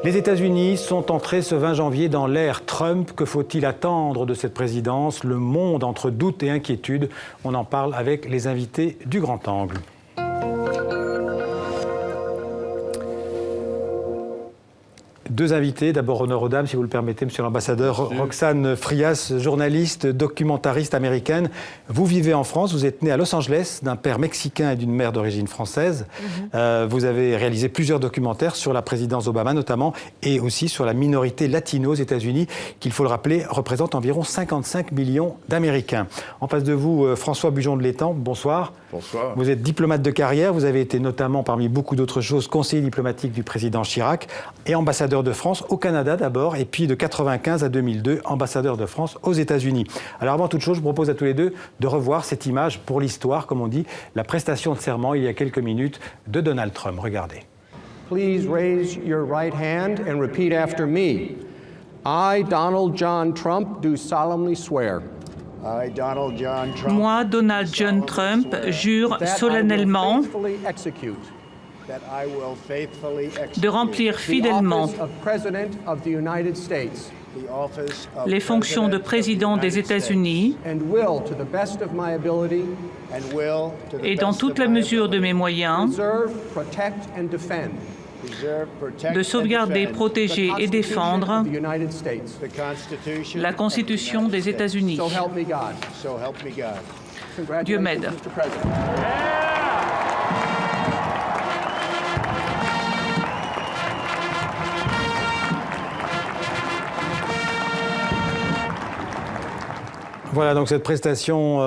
Les États-Unis sont entrés ce 20 janvier dans l'ère Trump. Que faut-il attendre de cette présidence? Le monde entre doute et inquiétude. On en parle avec les invités du Grand Angle. Deux invités, d'abord honneur aux dames, si vous le permettez, monsieur l'ambassadeur. Roxane Frias, journaliste, documentariste américaine. Vous vivez en France, vous êtes née à Los Angeles d'un père mexicain et d'une mère d'origine française. Vous avez réalisé plusieurs documentaires sur la présidence Obama notamment, et aussi sur la minorité latino aux États-Unis, qu'il faut le rappeler, représente environ 55 millions d'Américains. En face de vous, François Bujon de l'Étang, bonsoir. Bonsoir. Vous êtes diplomate de carrière, vous avez été notamment, parmi beaucoup d'autres choses, conseiller diplomatique du président Chirac et ambassadeur de France au Canada d'abord, et puis de 1995 à 2002, ambassadeur de France aux États-Unis. Alors avant toute chose, je vous propose à tous les deux de revoir cette image pour l'histoire, comme on dit, la prestation de serment il y a quelques minutes de Donald Trump. Regardez. Please raise your right hand and repeat after me. I, Donald John Trump, do solemnly swear. Moi, Donald John Trump, jure solennellement de remplir fidèlement les fonctions de président des États-Unis et, dans toute la mesure de mes moyens, de sauvegarder, protéger et défendre la Constitution des États-Unis. Dieu m'aide. Voilà donc cette prestation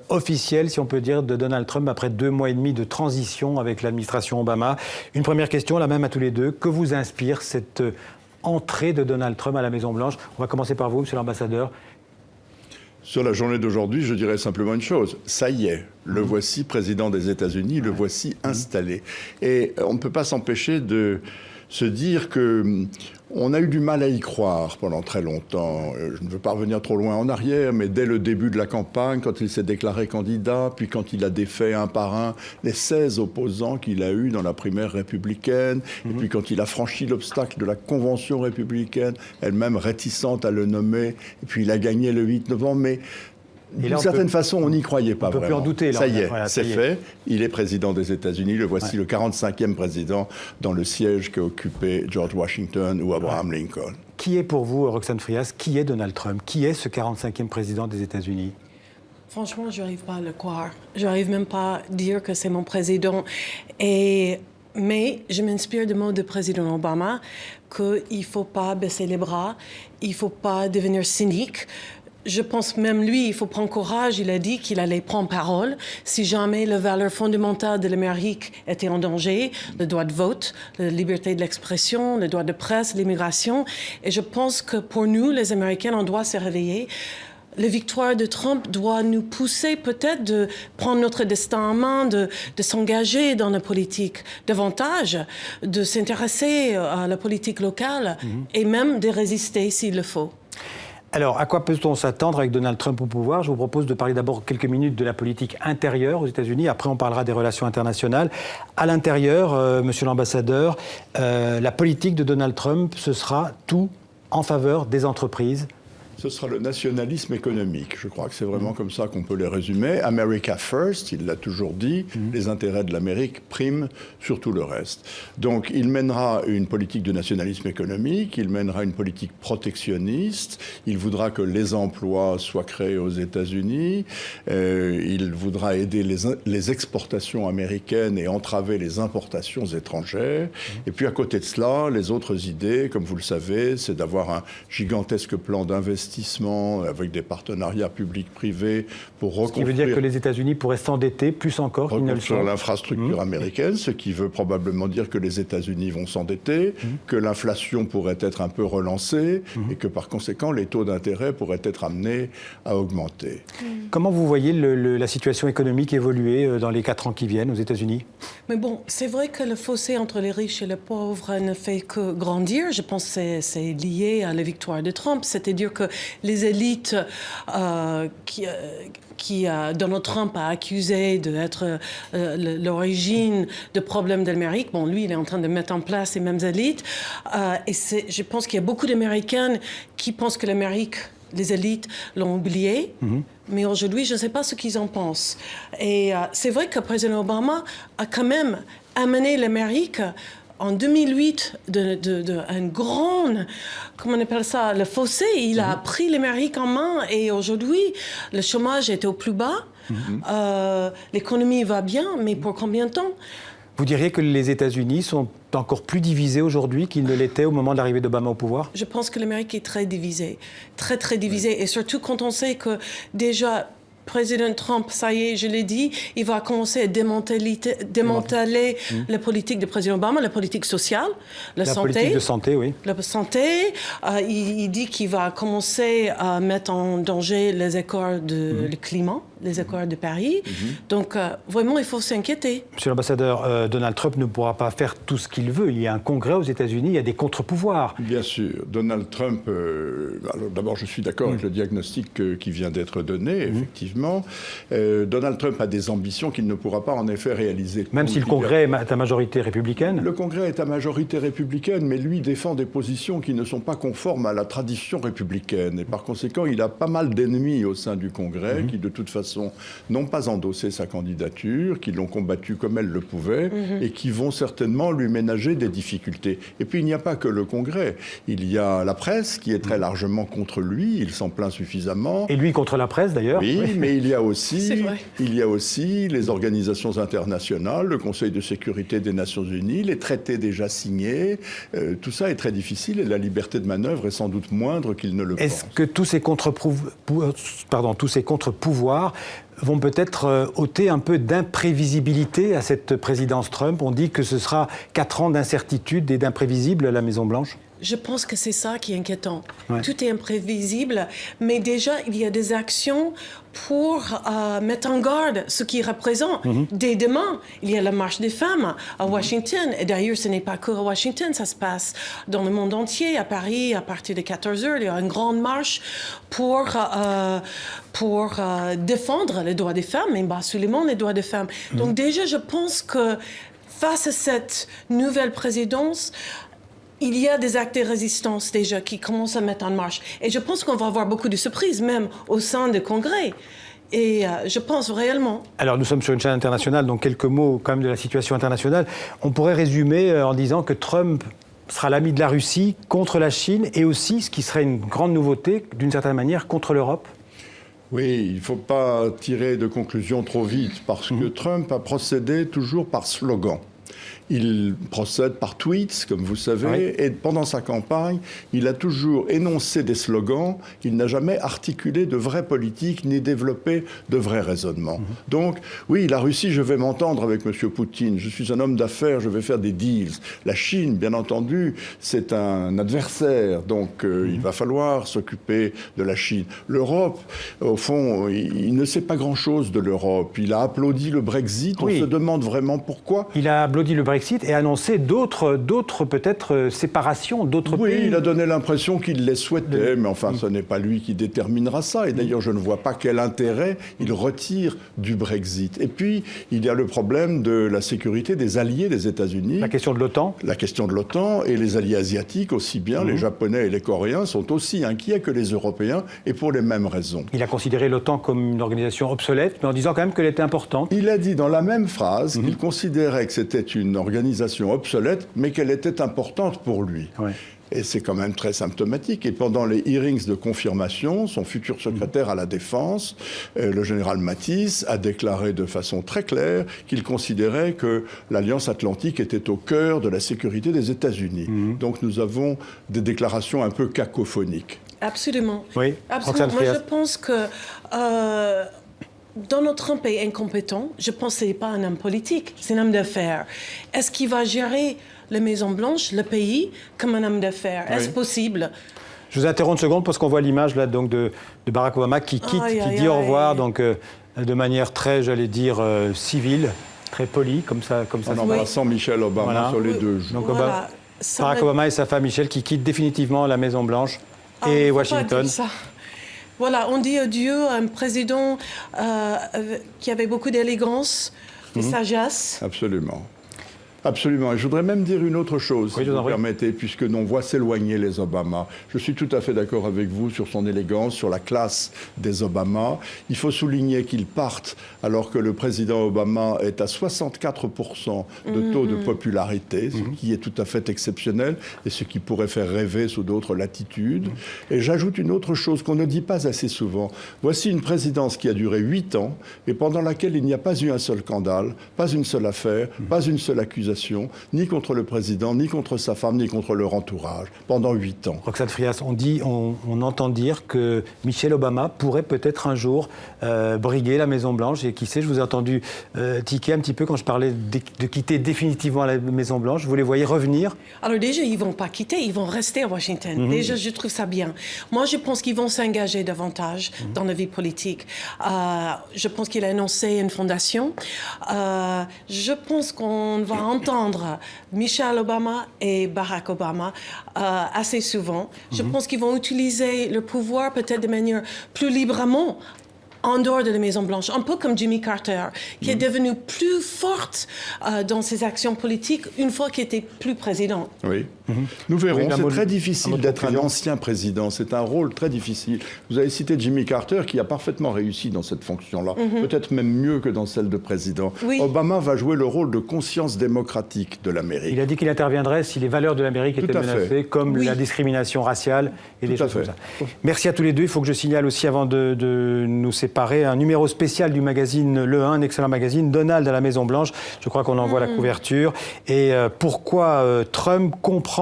officielle, si on peut dire, de Donald Trump après 2 mois et demi de transition avec l'administration Obama. Une première question, la même à tous les deux. Que vous inspire cette entrée de Donald Trump à la Maison-Blanche? On va commencer par vous, monsieur l'ambassadeur. Sur la journée d'aujourd'hui, je dirais simplement une chose. Ça y est, le voici président des États-Unis, le voici installé. Et on ne peut pas s'empêcher de se dire que on a eu du mal à y croire pendant très longtemps. Je ne veux pas revenir trop loin en arrière, mais dès le début de la campagne, quand il s'est déclaré candidat, puis quand il a défait un par un les 16 opposants qu'il a eus dans la primaire républicaine, et puis quand il a franchi l'obstacle de la convention républicaine, elle-même réticente à le nommer, et puis il a gagné le 8 novembre, mais d'une certaine façon, on n'y croyait pas vraiment. On peut plus en douter. Là, ça y est, voilà, c'est fait. Il est président des États-Unis. Le voici, le 45e président dans le siège qu'a occupé George Washington ou Abraham Lincoln. Qui est pour vous, Roxane Frias, qui est Donald Trump? Qui est ce 45e président des États-Unis? Franchement, je n'arrive pas à le croire. Je n'arrive même pas à dire que c'est mon président. Mais je m'inspire du mot du président Obama, qu'il ne faut pas baisser les bras, il ne faut pas devenir cynique. Je pense même lui, il faut prendre courage. Il a dit qu'il allait prendre parole si jamais les valeurs fondamentales de l'Amérique étaient en danger, le droit de vote, la liberté de l'expression, le droit de presse, l'immigration. Et je pense que pour nous, les Américains, on doit se réveiller. La victoire de Trump doit nous pousser peut-être de prendre notre destin en main, de s'engager dans la politique davantage, de s'intéresser à la politique locale et même de résister s'il le faut. Alors, à quoi peut-on s'attendre avec Donald Trump au pouvoir? Je vous propose de parler d'abord quelques minutes de la politique intérieure aux États-Unis. Après, on parlera des relations internationales. À l'intérieur, monsieur l'ambassadeur, la politique de Donald Trump, ce sera tout en faveur des entreprises. Ce sera le nationalisme économique. Je crois que c'est vraiment comme ça qu'on peut les résumer. America first, il l'a toujours dit, les intérêts de l'Amérique priment sur tout le reste. Donc il mènera une politique de nationalisme économique, il mènera une politique protectionniste, il voudra que les emplois soient créés aux États-Unis, il voudra aider les exportations américaines et entraver les importations étrangères. Et puis à côté de cela, les autres idées, comme vous le savez, c'est d'avoir un gigantesque plan d'investissement avec des partenariats publics-privés pour reconstruire... Ce qui veut dire que les États-Unis pourraient s'endetter plus encore qu'ils ne le sont. L'infrastructure américaine, ce qui veut probablement dire que les États-Unis vont s'endetter, que l'inflation pourrait être un peu relancée et que par conséquent, les taux d'intérêt pourraient être amenés à augmenter. Comment vous voyez la situation économique évoluer dans les 4 ans qui viennent aux États-Unis? Mais bon, c'est vrai que le fossé entre les riches et les pauvres ne fait que grandir. Je pense que c'est lié à la victoire de Trump. C'est-à-dire que les élites qui Donald Trump a accusé d'être l'origine de problèmes d'Amérique. Bon, lui, il est en train de mettre en place ces mêmes élites. Et je pense qu'il y a beaucoup d'Américains qui pensent que l'Amérique, les élites l'ont oublié. Mais aujourd'hui, je ne sais pas ce qu'ils en pensent. Et c'est vrai que le président Obama a quand même amené l'Amérique en 2008 un grand, comment on appelle ça, le fossé. Il a pris l'Amérique en main et aujourd'hui, le chômage est au plus bas. L'économie va bien, mais pour combien de temps? Vous diriez que les États-Unis sont encore plus divisés aujourd'hui qu'ils ne l'étaient au moment de l'arrivée d'Obama au pouvoir? Je pense que l'Amérique est très divisée, très, très divisée. Et surtout quand on sait que déjà, président Trump, ça y est, je l'ai dit, il va commencer à démanteler la politique du président Obama, la politique sociale, la santé. La politique de santé, oui. La santé. Il dit qu'il va commencer à mettre en danger les accords de le climat, les accords de Paris. Donc, vraiment, il faut s'inquiéter. Monsieur l'ambassadeur, Donald Trump ne pourra pas faire tout ce qu'il veut. Il y a un congrès aux États-Unis, il y a des contre-pouvoirs. Bien sûr. Donald Trump, alors d'abord, je suis d'accord avec le diagnostic qui vient d'être donné, effectivement. Donald Trump a des ambitions qu'il ne pourra pas en effet réaliser. Même si le Congrès est à majorité républicaine? Le Congrès est à majorité républicaine, mais lui défend des positions qui ne sont pas conformes à la tradition républicaine. Et par conséquent, il a pas mal d'ennemis au sein du Congrès qui, de toute façon, n'ont pas endossé sa candidature, qui l'ont combattu comme elle le pouvait et qui vont certainement lui ménager des difficultés. Et puis, il n'y a pas que le Congrès. Il y a la presse qui est très largement contre lui. Il s'en plaint suffisamment. Et lui contre la presse, d'ailleurs. Oui, mais il y a aussi les organisations internationales, le Conseil de sécurité des Nations Unies, les traités déjà signés. Tout ça est très difficile et la liberté de manœuvre est sans doute moindre qu'il ne le pense. Est-ce que tous ces contre-pouvoirs vont peut-être ôter un peu d'imprévisibilité à cette présidence Trump? On dit que ce sera 4 ans d'incertitude et d'imprévisible à la Maison-Blanche. Je pense que c'est ça qui est inquiétant. Ouais. Tout est imprévisible, mais déjà, il y a des actions pour mettre en garde ce qu'ils représentent. Dès demain, il y a la marche des femmes à Washington. Et d'ailleurs, ce n'est pas que à Washington, ça se passe dans le monde entier. À Paris, à partir de 14h, il y a une grande marche pour défendre les droits des femmes, et absolument les droits des femmes. Donc déjà, je pense que face à cette nouvelle présidence, il y a des actes de résistance déjà qui commencent à mettre en marche. Et je pense qu'on va avoir beaucoup de surprises, même au sein du Congrès. Et je pense réellement. Alors nous sommes sur une chaîne internationale, donc quelques mots quand même de la situation internationale. On pourrait résumer en disant que Trump sera l'ami de la Russie contre la Chine et aussi, ce qui serait une grande nouveauté, d'une certaine manière, contre l'Europe. Oui, il ne faut pas tirer de conclusions trop vite parce que Trump a procédé toujours par slogan. Il procède par tweets, comme vous savez, et pendant sa campagne, il a toujours énoncé des slogans. Il n'a jamais articulé de vraies politiques ni développé de vrais raisonnements. Donc, oui, la Russie, je vais m'entendre avec M. Poutine. Je suis un homme d'affaires, je vais faire des deals. La Chine, bien entendu, c'est un adversaire. Donc, il va falloir s'occuper de la Chine. L'Europe, au fond, il ne sait pas grand-chose de l'Europe. Il a applaudi le Brexit. On se demande vraiment pourquoi. Il a applaudi le Brexit et annoncé d'autres peut-être séparations, d'autres pays. Oui, il a donné l'impression qu'il les souhaitait, mais enfin, ce n'est pas lui qui déterminera ça. Et d'ailleurs, je ne vois pas quel intérêt il retire du Brexit. Et puis, il y a le problème de la sécurité des alliés des États-Unis. La question de l'OTAN. La question de l'OTAN et les alliés asiatiques aussi bien. Les Japonais et les Coréens sont aussi inquiets que les Européens et pour les mêmes raisons. Il a considéré l'OTAN comme une organisation obsolète, mais en disant quand même qu'elle était importante. Il a dit dans la même phrase qu'il considérait que c'était une organisation obsolète, mais qu'elle était importante pour lui. Ouais. Et c'est quand même très symptomatique. Et pendant les hearings de confirmation, son futur secrétaire à la Défense, le général Mattis, a déclaré de façon très claire qu'il considérait que l'Alliance Atlantique était au cœur de la sécurité des États-Unis. Donc nous avons des déclarations un peu cacophoniques. Absolument. Oui. Absolument. Moi, je pense que Donald Trump est incompétent. Je pense que ce n'est pas un homme politique, c'est un homme d'affaires. Est-ce qu'il va gérer la Maison-Blanche, le pays, comme un homme d'affaires? Est-ce possible? Je vous interromps une seconde parce qu'on voit l'image là, donc, de Barack Obama qui quitte, qui dit au revoir donc, de manière très, j'allais dire, civile, très polie, comme ça. En embrassant Michelle Obama sur les deux joues. Donc, Barack Obama et sa femme Michelle qui quittent définitivement la Maison-Blanche et Washington. Voilà, on dit adieu à un président qui avait beaucoup d'élégance, de sagesse. Absolument. Absolument. Et je voudrais même dire une autre chose, si vous me permettez, puisque l'on voit s'éloigner les Obama. Je suis tout à fait d'accord avec vous sur son élégance, sur la classe des Obama. Il faut souligner qu'ils partent alors que le président Obama est à 64% de taux de popularité, ce qui est tout à fait exceptionnel et ce qui pourrait faire rêver sous d'autres latitudes. Et j'ajoute une autre chose qu'on ne dit pas assez souvent. Voici une présidence qui a duré 8 ans et pendant laquelle il n'y a pas eu un seul scandale, pas une seule affaire, pas une seule accusation, ni contre le président, ni contre sa femme, ni contre leur entourage, pendant 8 ans. Roxane Frias, on entend dire que Michelle Obama pourrait peut-être un jour briguer la Maison-Blanche. Et qui sait, je vous ai entendu tiquer un petit peu quand je parlais de quitter définitivement la Maison-Blanche. Vous les voyez revenir? Alors déjà, ils ne vont pas quitter, ils vont rester à Washington. Déjà, je trouve ça bien. Moi, je pense qu'ils vont s'engager davantage dans la vie politique. Je pense qu'il a annoncé une fondation. Je pense qu'on va entendre Michelle Obama et Barack Obama assez souvent. Je pense qu'ils vont utiliser le pouvoir peut-être de manière plus librement en dehors de la Maison-Blanche, un peu comme Jimmy Carter, qui est devenu plus forte dans ses actions politiques une fois qu'il était plus président. Oui. Nous verrons. C'est très difficile d'être un ancien président. C'est un rôle très difficile. Vous avez cité Jimmy Carter, qui a parfaitement réussi dans cette fonction-là, peut-être même mieux que dans celle de président. Oui. Obama va jouer le rôle de conscience démocratique de l'Amérique. Il a dit qu'il interviendrait si les valeurs de l'Amérique étaient menacées, comme la discrimination raciale et des choses comme ça. Merci à tous les deux. Il faut que je signale aussi, avant de nous séparer, un numéro spécial du magazine Le 1, un excellent magazine, Donald à la Maison-Blanche. Je crois qu'on en voit la couverture. Et pourquoi Trump comprendre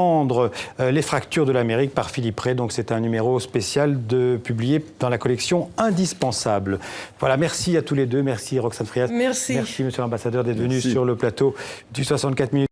les fractures de l'Amérique par Philippe Ray. Donc c'est un numéro spécial publié dans la collection Indispensable. Voilà, merci à tous les deux. Merci Roxane Frias. Merci. Merci Monsieur l'Ambassadeur d'être venu sur le plateau du 64 minutes.